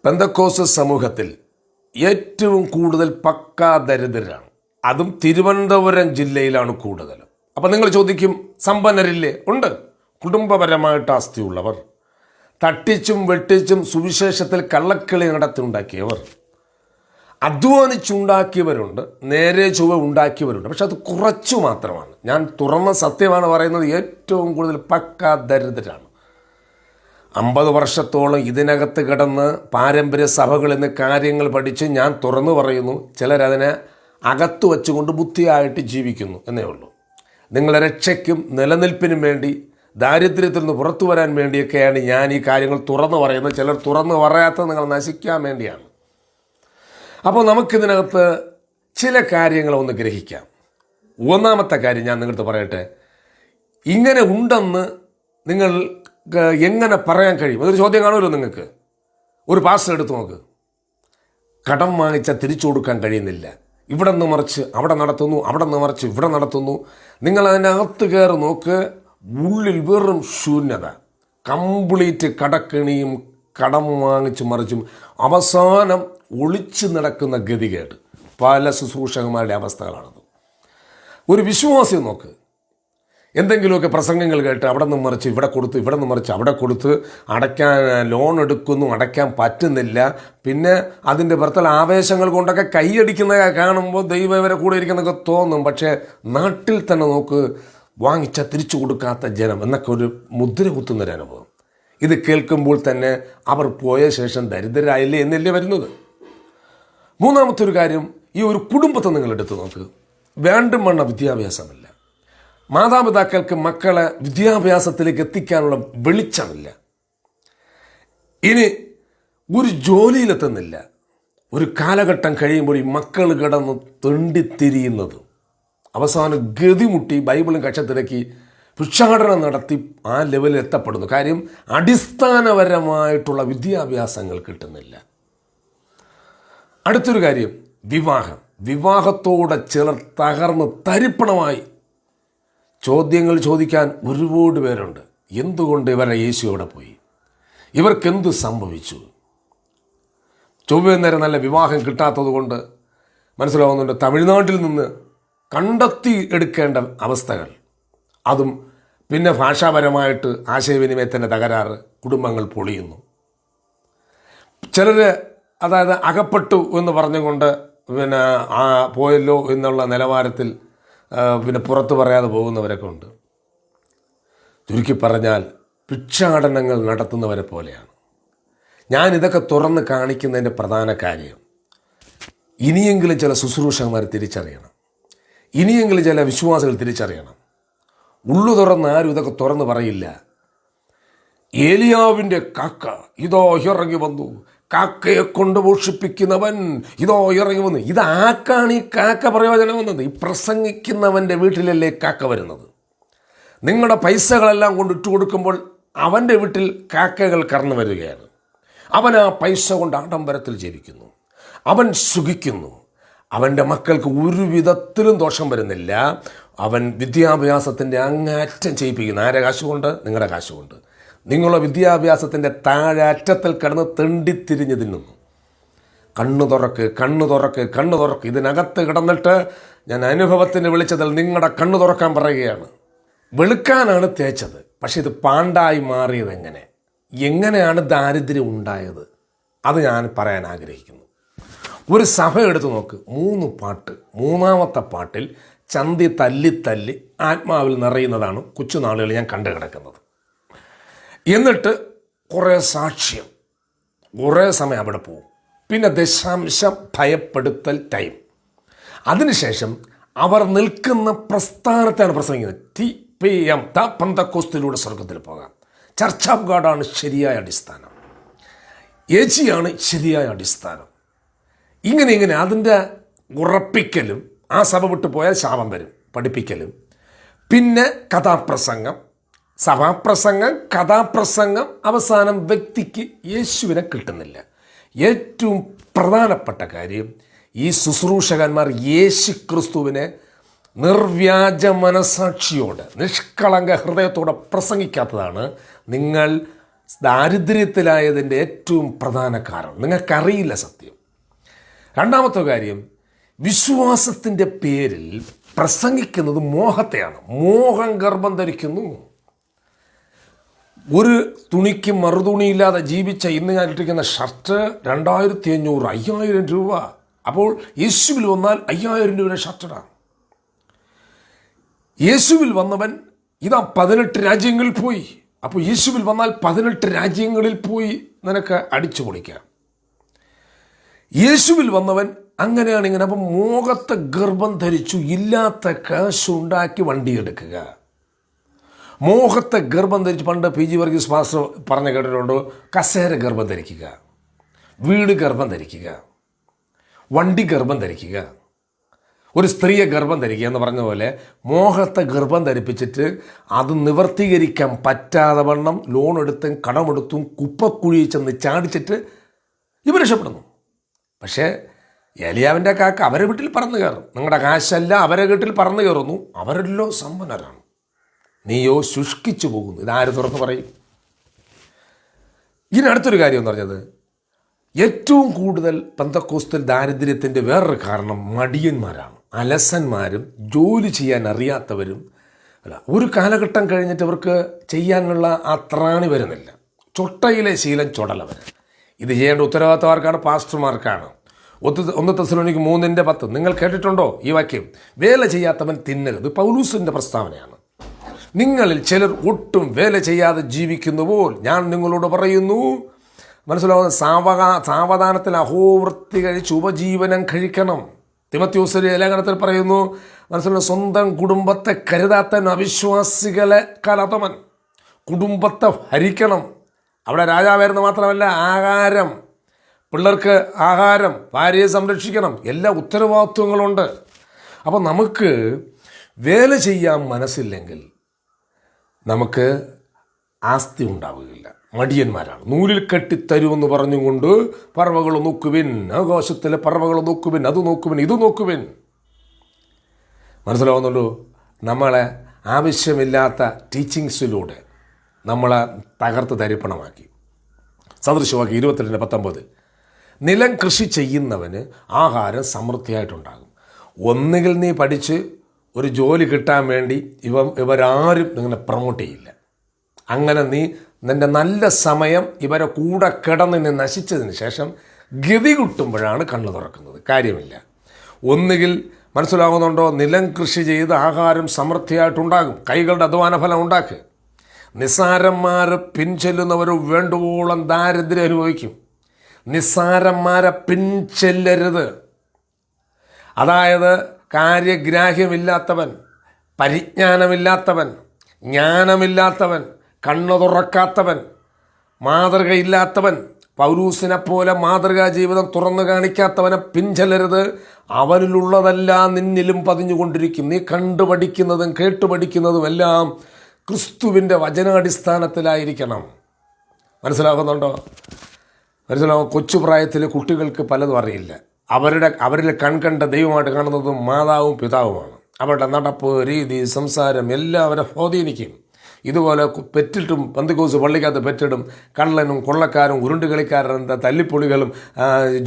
പെന്തക്കോസ്ത് സമൂഹത്തിൽ ഏറ്റവും കൂടുതൽ പക്കാ ദരിദ്രരാണ്. അതും തിരുവനന്തപുരം ജില്ലയിലാണ് കൂടുതൽ. അപ്പം നിങ്ങൾ ചോദിക്കും, സമ്പന്നരില്ലേ? ഉണ്ട്. കുടുംബപരമായിട്ട് ആസ്തിയുള്ളവർ, തട്ടിച്ചും വെട്ടിച്ചും സുവിശേഷത്തിൽ കള്ളക്കളി നടത്തിയുണ്ടാക്കിയവർ, അധ്വാനിച്ചുണ്ടാക്കിയവരുണ്ട്, നേരെ ചൊവ്വ ഉണ്ടാക്കിയവരുണ്ട്. പക്ഷെ അത് കുറച്ചു മാത്രമാണ്. ഞാൻ തുറന്ന സത്യമാണ് പറയുന്നത്. ഏറ്റവും കൂടുതൽ പക്കാ ദരിദ്രരാണ്. 50 വർഷത്തോളം ഇതിനകത്ത് കിടന്ന് പാരമ്പര്യ സഭകളിൽ നിന്ന് കാര്യങ്ങൾ പഠിച്ച് ഞാൻ തുറന്നു പറയുന്നു, ചിലരതിനെ അകത്തു വച്ചുകൊണ്ട് ബുദ്ധിയായിട്ട് ജീവിക്കുന്നു എന്നേ ഉള്ളൂ. നിങ്ങളുടെ രക്ഷയ്ക്കും നിലനിൽപ്പിനും വേണ്ടി, ദാരിദ്ര്യത്തിൽ നിന്ന് പുറത്തു വരാൻ വേണ്ടിയൊക്കെയാണ് ഞാൻ ഈ കാര്യങ്ങൾ തുറന്നു പറയുന്നത്. ചിലർ തുറന്നു പറയാത്തത് നിങ്ങൾ നശിക്കാൻ വേണ്ടിയാണ്. അപ്പോൾ നമുക്കിതിനകത്ത് ചില കാര്യങ്ങളൊന്ന് ഗ്രഹിക്കാം. ഒന്നാമത്തെ കാര്യം ഞാൻ നിങ്ങളടുത്ത് പറയട്ടെ. ഇങ്ങനെ ഉണ്ടെന്ന് നിങ്ങൾ എങ്ങനെ പറയാൻ കഴിയും? അതൊരു ചോദ്യം കാണുമല്ലോ നിങ്ങൾക്ക്. ഒരു പാസ്റ്റർ എടുത്ത് നോക്ക്. കടം വാങ്ങിച്ചാൽ തിരിച്ചു കൊടുക്കാൻ കഴിയുന്നില്ല. ഇവിടെ നിന്ന് മറിച്ച് അവിടെ നടത്തുന്നു, അവിടെ നിന്ന് മറിച്ച് ഇവിടെ നടത്തുന്നു. നിങ്ങൾ അതിനകത്ത് കയറി നോക്ക്, ഉള്ളിൽ വെറും ശൂന്യത. കംപ്ലീറ്റ് കടക്കെണിയും കടം വാങ്ങിച്ച് മറിച്ചും അവസാനം ഒളിച്ചു നടക്കുന്ന ഗതികേട്. പല ശുശ്രൂഷകന്മാരുടെ അവസ്ഥകളാണത്. ഒരു വിശ്വാസി നോക്ക്, എന്തെങ്കിലുമൊക്കെ പ്രസംഗങ്ങൾ കേട്ട് അവിടെ നിന്ന് മറിച്ച് ഇവിടെ കൊടുത്ത്, ഇവിടെ നിന്ന് മറിച്ച് അവിടെ കൊടുത്ത്, അടയ്ക്കാൻ ലോൺ എടുക്കുന്നു, അടയ്ക്കാൻ പറ്റുന്നില്ല. പിന്നെ അതിൻ്റെ പുറത്തുള്ള ആവേശങ്ങൾ കൊണ്ടൊക്കെ കൈയടിക്കുന്നതൊക്കെ കാണുമ്പോൾ ദൈവം ഇവരെ കൂടെ ഇരിക്കുന്നതൊക്കെ തോന്നും. പക്ഷേ നാട്ടിൽ തന്നെ നോക്ക്, വാങ്ങിച്ച തിരിച്ചു കൊടുക്കാത്ത ജനം എന്നൊക്കെ ഒരു മുദ്ര കുത്തുന്നൊരനുഭവം. ഇത് കേൾക്കുമ്പോൾ തന്നെ അവർ പോയ ശേഷം ദരിദ്രരായില്ലേ എന്നല്ലേ വരുന്നത്. മൂന്നാമത്തെ ഒരു കാര്യം, ഈ ഒരു കുടുംബത്തെ നിങ്ങൾ എടുത്ത് നോക്ക്. വേണ്ടുമണ്ണ വിദ്യാഭ്യാസമില്ല. മാതാപിതാക്കൾക്ക് മക്കളെ വിദ്യാഭ്യാസത്തിലേക്ക് എത്തിക്കാനുള്ള വെളിച്ചമില്ല. ഇനി ഒരു ജോലിയിലെത്തുന്നില്ല. ഒരു കാലഘട്ടം കഴിയുമ്പോൾ ഈ മക്കൾ കിടന്ന് തെണ്ടിത്തിരിയുന്നത്, അവസാനം ഗതിമുട്ടി ബൈബിളും കക്ഷത്തിരക്കി ഭിക്ഷാടനം നടത്തി ആ ലെവലിൽ എത്തപ്പെടുന്നു. കാര്യം അടിസ്ഥാനപരമായിട്ടുള്ള വിദ്യാഭ്യാസങ്ങൾ കിട്ടുന്നില്ല. അടുത്തൊരു കാര്യം, വിവാഹത്തോടെ ചിലർ തകർന്ന് തരിപ്പണമായി. ചോദ്യങ്ങൾ ചോദിക്കാൻ ഒരുപാട് പേരുണ്ട്. എന്തുകൊണ്ട് ഇവരുടെ യേശു എവിടെ പോയി? ഇവർക്കെന്ത് സംഭവിച്ചു? ചൊവ്വേ നേരം നല്ല വിവാഹം കിട്ടാത്തത് കൊണ്ട് മനസ്സിലാവുന്നുണ്ട്. തമിഴ്നാട്ടിൽ നിന്ന് കണ്ടെത്തി എടുക്കേണ്ട അവസ്ഥകൾ, അതും പിന്നെ ഭാഷാപരമായിട്ട് ആശയവിനിമയത്തിൻ്റെ തകരാറ്, കുടുംബങ്ങൾ പൊളിയുന്നു. ചിലർ അതായത് അകപ്പെട്ടു എന്ന് പറഞ്ഞുകൊണ്ട് പിന്നെ പോയല്ലോ എന്നുള്ള നിലവാരത്തിൽ പിന്നെ പുറത്ത് പറയാതെ പോകുന്നവരൊക്കെ ഉണ്ട്. ചുരുക്കി പറഞ്ഞാൽ ഭിക്ഷാടനങ്ങൾ നടത്തുന്നവരെ പോലെയാണ്. ഞാനിതൊക്കെ തുറന്ന് കാണിക്കുന്നതിൻ്റെ പ്രധാന കാര്യം, ഇനിയെങ്കിലും ചില ശുശ്രൂഷകന്മാർ തിരിച്ചറിയണം. ഇനിയെങ്കിലും ചില വിശ്വാസികൾ തിരിച്ചറിയണം. ഉള്ളു തുറന്ന് ആരും ഇതൊക്കെ തുറന്ന് പറയില്ല. ഏലിയാവിൻ്റെ കാക്ക ഇതോ ഇറങ്ങി വന്നു, കാക്കയെ കൊണ്ട് പോഷിപ്പിക്കുന്നവൻ ഇതോ ഇറങ്ങി വന്നു. ഇതാക്കാണ് ഈ കാക്ക പ്രയോജനം വന്നത്. ഈ പ്രസംഗിക്കുന്നവൻ്റെ വീട്ടിലല്ലേ കാക്ക വരുന്നത്. നിങ്ങളുടെ പൈസകളെല്ലാം കൊണ്ട് ഇട്ട് കൊടുക്കുമ്പോൾ അവൻ്റെ വീട്ടിൽ കാക്കകൾ കറന്നു വരികയാണ്. അവൻ ആ പൈസ കൊണ്ട് ആഡംബരത്തിൽ ജീവിക്കുന്നു, അവൻ സുഖിക്കുന്നു. അവൻ്റെ മക്കൾക്ക് ഒരു വിധത്തിലും ദോഷം വരുന്നില്ല. അവൻ വിദ്യാഭ്യാസത്തിൻ്റെ അങ്ങേറ്റം ചെയ്യിപ്പിക്കുന്നു. ആരെ കാശുകൊണ്ട്? നിങ്ങളുടെ കാശുകൊണ്ട്. നിങ്ങളുടെ വിദ്യാഭ്യാസത്തിൻ്റെ താഴെ അറ്റത്തിൽ കിടന്ന് തെണ്ടിത്തിരിഞ്ഞ് തിന്നുന്നു. കണ്ണു തുറക്ക്, കണ്ണു തുറക്ക്, കണ്ണു തുറക്ക്. ഇതിനകത്ത് കിടന്നിട്ട് ഞാൻ അനുഭവത്തിന് വിളിച്ചതിൽ നിങ്ങളുടെ കണ്ണു തുറക്കാൻ പറയുകയാണ്. വെളുക്കാനാണ് തേച്ചത്, പക്ഷെ ഇത് പാണ്ടായി മാറിയത് എങ്ങനെയാണ് ദാരിദ്ര്യം ഉണ്ടായത്? അത് ഞാൻ പറയാൻ ആഗ്രഹിക്കുന്നു. ഒരു സഭ എടുത്തു നോക്ക്, 3 പാട്ട്. 3ാമത്തെ പാട്ടിൽ ചന്തി തല്ലി തല്ലി ആത്മാവിൽ നിറയുന്നതാണ് കൊച്ചുനാളുകൾ ഞാൻ കണ്ടു കിടക്കുന്നത്. എന്നിട്ട് കുറേ സാക്ഷ്യം, കുറേ സമയം അവിടെ പോകും. പിന്നെ ദശാംശം ഭയപ്പെടുത്തൽ ടൈം. അതിനുശേഷം അവർ നിൽക്കുന്ന പ്രസ്ഥാനത്താണ് പ്രസംഗിക്കുന്നത്. TPM പെന്തക്കോസ്തിലൂടെ സ്വർഗത്തിൽ പോകാം. ചർച്ച് ഓഫ് ഗോഡാണ് ശരിയായ അടിസ്ഥാനം. യേശുവാണ് ശരിയായ അടിസ്ഥാനം. ഇങ്ങനെ അതിൻ്റെ ഉറപ്പിക്കലും, ആ സഭ വിട്ടു പോയാൽ ശാപം വരും, പഠിപ്പിക്കലും. പിന്നെ കഥാപ്രസംഗം, സഭാപ്രസംഗം, കഥാപ്രസംഗം. അവസാനം വ്യക്തിക്ക് യേശുവിനെ കിട്ടുന്നില്ല. ഏറ്റവും പ്രധാനപ്പെട്ട കാര്യം, ഈ ശുശ്രൂഷകന്മാർ യേശു ക്രിസ്തുവിനെ നിർവ്യാജ മനസാക്ഷിയോടെ, നിഷ്കളങ്ക ഹൃദയത്തോടെ പ്രസംഗിക്കാത്തതാണ്. നിങ്ങൾ ദാരിദ്ര്യത്തിലായതിൻ്റെ ഏറ്റവും പ്രധാന കാരണം. നിങ്ങൾക്കറിയില്ല സത്യം. രണ്ടാമത്തെ കാര്യം, വിശ്വാസത്തിൻ്റെ പേരിൽ പ്രസംഗിക്കുന്നത് മോഹത്തെയാണ്. മോഹം ഗർഭം ധരിക്കുന്നു. ഒരു തുണിക്ക് മറുതുണിയില്ലാതെ ജീവിച്ച ഇന്ന് ഞാൻ ഇട്ടിരിക്കുന്ന ഷർട്ട് 2500, 5000 രൂപ. അപ്പോൾ യേശുവിൽ വന്നാൽ 5000 രൂപയുടെ ഷർട്ടിടാം. യേശുവിൽ വന്നവൻ ഇതാ 18 രാജ്യങ്ങളിൽ പോയി. അപ്പോൾ യേശുവിൽ വന്നാൽ 18 രാജ്യങ്ങളിൽ പോയി നിനക്ക് അടിച്ചു പൊളിക്കാം. യേശുവിൽ വന്നവൻ അങ്ങനെയാണ് ഇങ്ങനെ. അപ്പം മോഹത്തെ ഗർഭം ധരിച്ചു ഇല്ലാത്ത കാശുണ്ടാക്കി വണ്ടിയെടുക്കുക. മോഹത്തെ ഗർഭം ധരിച്ച് പണ്ട് PG വർഗീസ് മാസ്റ്റർ പറഞ്ഞ കേട്ടിട്ടുണ്ടോ? കസേര ഗർഭം ധരിക്കുക, വീട് ഗർഭം ധരിക്കുക, വണ്ടി ഗർഭം ധരിക്കുക, ഒരു സ്ത്രീയെ ഗർഭം ധരിക്കുക എന്ന് പറഞ്ഞ പോലെ മോഹത്തെ ഗർഭം ധരിപ്പിച്ചിട്ട് അത് നിവർത്തീകരിക്കാൻ പറ്റാതെ വണ്ണം ലോൺ എടുത്തും കടമെടുത്തും കുപ്പക്കുഴി ചെന്ന് ചാടിച്ചിട്ട് ഇവർ രക്ഷപ്പെടുന്നു. പക്ഷേ ഏലിയാവിൻ്റെ കാക്ക അവരെ വീട്ടിൽ പറന്നു കയറും. നിങ്ങളുടെ കാശല്ല അവരെ വീട്ടിൽ പറന്നു കയറുന്നു. അവരെല്ലോ സമ്പന്നരാണ്, നീയോ ശുഷ്കിച്ചു പോകുന്നു. ഇതാര് തുറന്ന് പറയും? ഇതിനടുത്തൊരു കാര്യം എന്ന് പറഞ്ഞത്, ഏറ്റവും കൂടുതൽ പെന്തക്കോസ്തൽ ദാരിദ്ര്യത്തിൻ്റെ വേറൊരു കാരണം മടിയന്മാരാണ്, അലസന്മാരും ജോലി ചെയ്യാൻ അറിയാത്തവരും. അല്ല, ഒരു കാലഘട്ടം കഴിഞ്ഞിട്ട് അവർക്ക് ചെയ്യാനുള്ള ആ ത്രാണി വരുന്നില്ല. ചൊട്ടയിലെ ശീലം ചുടലവർ. ഇത് ചെയ്യേണ്ട ഉത്തരവാദിത്തമാർക്കാണ്? പാസ്റ്റർമാർക്കാണ്. 1 തെസ്സലോനിക്കർ 3:10 നിങ്ങൾ കേട്ടിട്ടുണ്ടോ ഈ വാക്യം? വേല ചെയ്യാത്തവൻ തിന്നരുത്. പൗലൂസിൻ്റെ പ്രസ്താവനയാണ്. നിങ്ങളിൽ ചിലർ ഒട്ടും വേല ചെയ്യാതെ ജീവിക്കുന്നുവോൽ ഞാൻ നിങ്ങളോട് പറയുന്നു, മനസ്സിലാവുന്ന സാവധാനത്തിൽ അഹോവൃത്തി കഴിച്ച് ഉപജീവനം കഴിക്കണം. തിമത്യോസിന്റെ ലേഖനത്തിൽ പറയുന്നു, മനസ്സിലാവുന്ന സ്വന്തം കുടുംബത്തെ കരുതാത്തൻ അവിശ്വാസികളെ കാലത്തവൻ. കുടുംബത്തെ ഭരിക്കണം. അവിടെ രാജാവായിരുന്നു മാത്രമല്ല, ആഹാരം, പിള്ളേർക്ക് ആഹാരം, ഭാര്യയെ സംരക്ഷിക്കണം, എല്ലാ ഉത്തരവാദിത്വങ്ങളുണ്ട്. അപ്പോൾ നമുക്ക് വേല ചെയ്യാൻ മനസ്സില്ലെങ്കിൽ നമുക്ക് ആസ്തി ഉണ്ടാവുകയില്ല. മടിയന്മാരാണ്. നൂലിൽ കെട്ടിത്തരുമെന്ന് പറഞ്ഞുകൊണ്ട് പറവകൾ നോക്കുവിൻ, ആകാശത്തിലെ പറവകൾ നോക്കുവിൻ, അത് നോക്കുവിൻ, ഇത് നോക്കുവിൻ. മനസ്സിലാവുന്നുള്ളൂ? നമ്മളെ ആവശ്യമില്ലാത്ത ടീച്ചിങ്സിലൂടെ നമ്മളെ തകർത്ത് തരിപ്പണമാക്കി. സദൃശവാക്യം 22:19 നിലം കൃഷി ചെയ്യുന്നവന് ആഹാരം സമൃദ്ധിയായിട്ടുണ്ടാകും. ഒന്നുകിൽ നീ പഠിച്ച് ഒരു ജോലി കിട്ടാൻ വേണ്ടി ഇവരാരും നിങ്ങളെ പ്രൊമോട്ട് ചെയ്യില്ല. അങ്ങനെ നീ നിൻ്റെ നല്ല സമയം ഇവരെ കൂടെ കിടന്ന് നീ നശിച്ചതിന് ശേഷം ഗതി കിട്ടുമ്പോഴാണ് കണ്ണു തുറക്കുന്നത്. കാര്യമില്ല. ഒന്നുകിൽ മനസ്സിലാകുന്നുണ്ടോ? നിലം കൃഷി ചെയ്ത് ആഹാരം സമൃദ്ധിയായിട്ടുണ്ടാകും. കൈകളുടെ അധ്വാന ഫലം ഉണ്ടാക്കുക. നിസ്സാരന്മാരെ പിൻചെല്ലുന്നവർ വേണ്ടുവോളം ദാരിദ്ര്യം അനുഭവിക്കും. നിസ്സാരന്മാരെ പിൻചെല്ലരുത്. അതായത് കാര്യഗ്രാഹ്യമില്ലാത്തവൻ, പരിജ്ഞാനമില്ലാത്തവൻ, ജ്ഞാനമില്ലാത്തവൻ, കണ്ണു തുറക്കാത്തവൻ, മാതൃകയില്ലാത്തവൻ, പൗലൂസിനെ പോലെ മാതൃകാ ജീവിതം തുറന്നു കാണിക്കാത്തവനെ പിൻചെല്ലരുത്. അവനിലുള്ളതെല്ലാം നിന്നിലും പതിഞ്ഞുകൊണ്ടിരിക്കും. നീ കണ്ടുപഠിക്കുന്നതും കേട്ടുപഠിക്കുന്നതും എല്ലാം ക്രിസ്തുവിൻ്റെ വചനാടിസ്ഥാനത്തിലായിരിക്കണം. മനസ്സിലാകുന്നുണ്ടോ? മനസ്സിലാവും? കൊച്ചുപ്രായത്തിൽ കുട്ടികൾക്ക് പലതും അറിയില്ല. അവരിൽ കൺകണ്ട ദൈവമായിട്ട് കാണുന്നതും മാതാവും പിതാവുമാണ്. അവരുടെ നടപ്പ്, രീതി, സംസാരം എല്ലാം അവരെ സ്വാധീനിക്കും. ഇതുപോലെ പെറ്റിട്ടും പന്തിക്കോസ് പള്ളിക്കകത്ത് പെറ്റിടും കള്ളനും കൊള്ളക്കാരും ഉരുണ്ട് കളിക്കാരൻ്റെ തല്ലിപ്പൊളികളും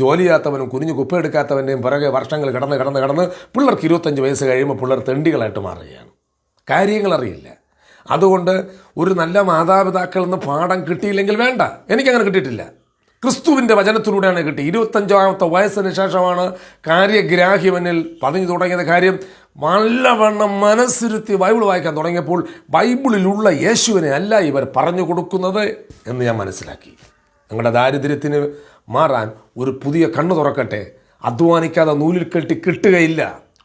ജോലി ചെയ്യാത്തവനും കുനിഞ്ഞ് കുപ്പയെടുക്കാത്തവൻ്റെയും പിറകെ വർഷങ്ങൾ കടന്ന് പിള്ളേർക്ക് 25 വയസ്സ് കഴിയുമ്പോൾ പിള്ളേർ തെണ്ടികളായിട്ട് മാറുകയാണ്. കാര്യങ്ങളറിയില്ല. അതുകൊണ്ട് ഒരു നല്ല മാതാപിതാക്കളിൽ നിന്ന് പാഠം കിട്ടിയില്ലെങ്കിൽ വേണ്ട. എനിക്കങ്ങനെ കിട്ടിയിട്ടില്ല. ക്രിസ്തുവിൻ്റെ വചനത്തിലൂടെയാണ് കിട്ടി. 25-ാമത്തെ വയസ്സിന് ശേഷമാണ് കാര്യഗ്രാഹ്യമെന്നിൽ പതിഞ്ഞു തുടങ്ങിയത്. കാര്യം നല്ലവണ്ണം മനസ്സിരുത്തി ബൈബിൾ വായിക്കാൻ തുടങ്ങിയപ്പോൾ ബൈബിളിലുള്ള യേശുവിനെ അല്ല ഇവർ പറഞ്ഞു കൊടുക്കുന്നത് എന്ന് ഞാൻ മനസ്സിലാക്കി. നിങ്ങളുടെ ദാരിദ്ര്യത്തിന് മാറാൻ ഒരു പുതിയ കണ്ണ് തുറക്കട്ടെ. അധ്വാനിക്കാതെ നൂലിൽ കെട്ടി കിട്ടുകയില്ല.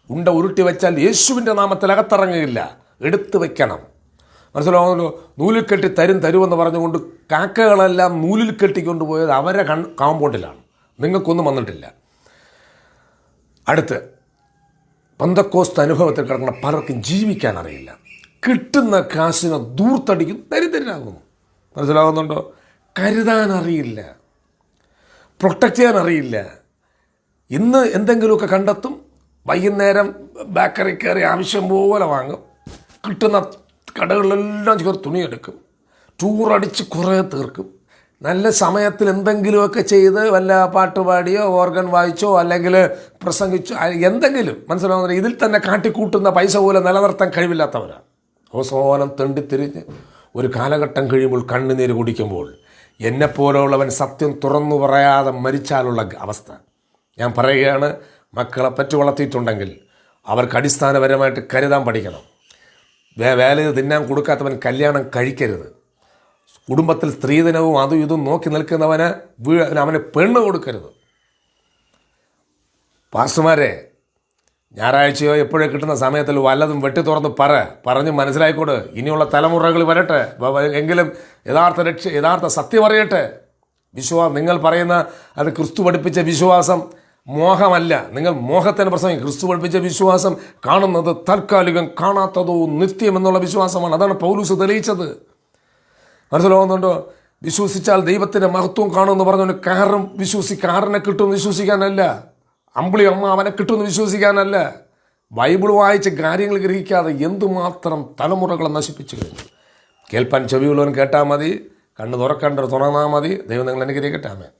ഉണ്ട ഉരുട്ടി വെച്ചാൽ യേശുവിൻ്റെ നാമത്തിൽ അകത്തിറങ്ങുകയില്ല. എടുത്തു വയ്ക്കണം. മനസ്സിലാവുന്നല്ലോ? നൂലിൽ കെട്ടി തരുമെന്ന് പറഞ്ഞുകൊണ്ട് കാക്കകളെല്ലാം നൂലിൽ കെട്ടിക്കൊണ്ടുപോയത് അവരെ കാമ്പൗണ്ടിലാണ്. നിങ്ങൾക്കൊന്നും വന്നിട്ടില്ല. അടുത്ത് പെന്തക്കോസ്ത് അനുഭവത്തിൽ കിടക്കുന്ന പലർക്കും ജീവിക്കാൻ അറിയില്ല. കിട്ടുന്ന കാശിനെ ദൂർത്തടിക്കും, ദരിദ്രരാകുന്നു. മനസ്സിലാകുന്നുണ്ടോ? കരുതാൻ അറിയില്ല, പ്രൊട്ടക്റ്റ് ചെയ്യാൻ അറിയില്ല. ഇന്ന് എന്തെങ്കിലുമൊക്കെ കണ്ടെത്തും, വൈകുന്നേരം ബേക്കറി കയറി ആവശ്യം പോലെ വാങ്ങും, കിട്ടുന്ന കടകളിലെല്ലാം ചേർത്ത് തുണിയെടുക്കും. ടൂറടിച്ച് കുറേ തീർക്കും. നല്ല സമയത്തിൽ എന്തെങ്കിലുമൊക്കെ ചെയ്ത് വല്ല പാട്ട് പാടിയോ ഓർഗൻ വായിച്ചോ അല്ലെങ്കിൽ പ്രസംഗിച്ചോ എന്തെങ്കിലും മനസ്സിലാവുന്നില്ല. ഇതിൽ തന്നെ കാട്ടിക്കൂട്ടുന്ന പൈസ പോലെ നിലനിർത്താൻ കഴിവില്ലാത്തവരാണ്. അവസാനം തെണ്ടിത്തിരിഞ്ഞ് ഒരു കാലഘട്ടം കഴിയുമ്പോൾ കണ്ണുനീര് കുടിക്കുമ്പോൾ എന്നെപ്പോലുള്ളവൻ സത്യം തുറന്നു പറയാതെ മരിച്ചാലുള്ള അവസ്ഥ. ഞാൻ പറയുകയാണ്, മക്കളെ പറ്റി വളർത്തിയിട്ടുണ്ടെങ്കിൽ അവർക്ക് അടിസ്ഥാനപരമായിട്ട് കരുതാൻ പഠിക്കണം. വേല തിന്നാൻ കൊടുക്കാത്തവൻ കല്യാണം കഴിക്കരുത്. കുടുംബത്തിൽ സ്ത്രീധനവും അതും ഇതും നോക്കി നിൽക്കുന്നവന് അവന് പെണ്ണ് കൊടുക്കരുത്. പാസ്റ്റർമാരെ, ഞായറാഴ്ചയോ എപ്പോഴോ കിട്ടുന്ന സമയത്തിൽ വല്ലതും വെട്ടി തുറന്ന് പറഞ്ഞ് മനസ്സിലായിക്കോട്. ഇനിയുള്ള തലമുറകൾ വരട്ടെ, എങ്കിലും യഥാർത്ഥ സത്യം അറിയട്ടെ. നിങ്ങൾ പറയുന്ന അത് ക്രിസ്തു പഠിപ്പിച്ച വിശ്വാസം മോഹമല്ല. നിങ്ങൾ മോഹത്തിന് പ്രസംഗം. ക്രിസ്തു പഠിപ്പിച്ച വിശ്വാസം കാണുന്നത് താൽക്കാലികം, കാണാത്തതോ നിത്യം എന്നുള്ള വിശ്വാസമാണ്. അതാണ് പൗലൂസ് തെളിയിച്ചത്. മനസ്സിലാവുന്നുണ്ടോ? വിശ്വസിച്ചാൽ ദൈവത്തിൻ്റെ മഹത്വം കാണുമെന്ന് പറഞ്ഞുകൊണ്ട് കാറിനെ കിട്ടുമെന്ന് വിശ്വസിക്കാനല്ല, അമ്പിളി അമ്മ അവനെ കിട്ടുമെന്ന് വിശ്വസിക്കാനല്ല. ബൈബിൾ വായിച്ച് കാര്യങ്ങൾ ഗ്രഹിക്കാതെ എന്തുമാത്രം തലമുറകളെ നശിപ്പിച്ചു കഴിഞ്ഞു. കേൾപ്പാൻ ചെവിയുള്ളവൻ കേട്ടാൽ മതി, കണ്ണ് തുറക്കേണ്ടത് തുറന്നാൽ മതി. ദൈവം നിങ്ങൾ അനുഗ്രഹിക്കട്ടെ. ആമേൻ.